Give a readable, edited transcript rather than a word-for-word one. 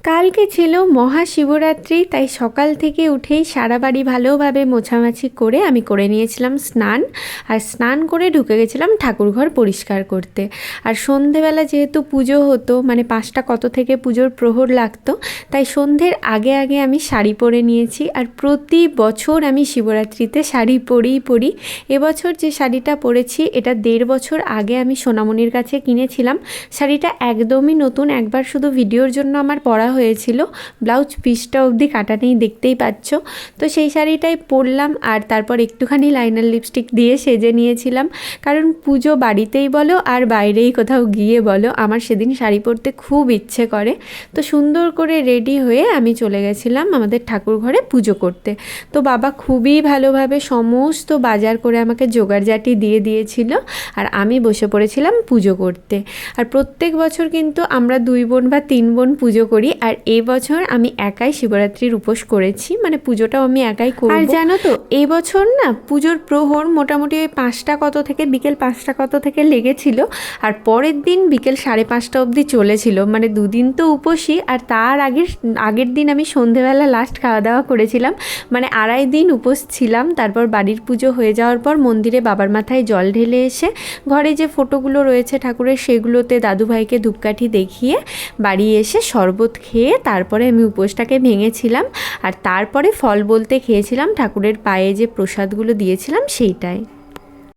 কালকে ছিল মহাশিবরাত্রি, তাই সকাল থেকে উঠেই সারা বাড়ি ভালোভাবে মোছামাছি করে আমি করে নিয়েছিলাম স্নান। আর স্নান করে ঢুকে গেছিলাম ঠাকুরঘর পরিষ্কার করতে। আর সন্ধেবেলা যেহেতু পুজো হতো, মানে 5টা কত থেকে পুজোর প্রহর লাগতো, তাই সন্ধ্যের আগে আগে আমি শাড়ি পরে নিয়েছি। আর প্রতি বছর আমি শিবরাত্রিতে শাড়ি পরি। এবছর যে শাড়িটা পরেছি এটা 1.5 বছর আগে আমি সোনামণির কাছে কিনেছিলাম। শাড়িটা একদমই নতুন, একবার শুধু ভিডিওর জন্য আমার পরা হয়েছিল, ব্লাউজ পিসটা অবধি কাটা নেই, দেখতেই পাচ্ছ। তো সেই শাড়িটাই পরলাম, আর তারপর একটুখানি লাইনার লিপস্টিক দিয়ে সেজে নিয়েছিলাম, কারণ পুজো বাড়িতেই বলো আর বাইরেই কোথাও গিয়ে বলো আমার সেদিন শাড়ি পরতে খুব ইচ্ছে করে। তো সুন্দর করে রেডি হয়ে আমি চলে গেছিলাম আমাদের ঠাকুর ঘরে পুজো করতে। তো বাবা খুবই ভালোভাবে সমস্ত বাজার করে আমাকে জোগাড়জাটি দিয়ে দিয়েছিল, আর আমি বসে পড়েছিলাম পুজো করতে। আর প্রত্যেক বছর কিন্তু আমরা 2 বোন বা 3 বোন পুজো করি, আর এই বছর আমি একাই শিবরাত্রির উপোস করেছি, মানে পুজোটাও আমি একাই করব। আর জানো তো এই বছর না পুজোর প্রহর মোটামুটি ওই 5টা কত থেকে বিকেল 5টা কত থেকে লেগেছিল, আর পরের দিন বিকেল 5:30 অবধি চলেছিল। মানে 2 দিন তো উপোসই, আর তার আগের দিন আমি সন্ধেবেলা লাস্ট খাওয়া দাওয়া করেছিলাম, মানে 2.5 দিন উপোস ছিলাম। তারপর বাড়ির পুজো হয়ে যাওয়ার পর মন্দিরে বাবার মাথায় জল ঢেলে এসে ঘরে যে ফটোগুলো রয়েছে ঠাকুরের সেগুলোতে দাদুভাইকে ধূপকাঠি দেখিয়ে বাড়ি এসে শরবত খেয়ে তারপরে আমি উপোসটাকে ভেঙেছিলাম। আর তারপরে ফল বলতে খেয়েছিলাম ঠাকুরের পায়ে যে প্রসাদগুলো দিয়েছিলাম সেইটাই।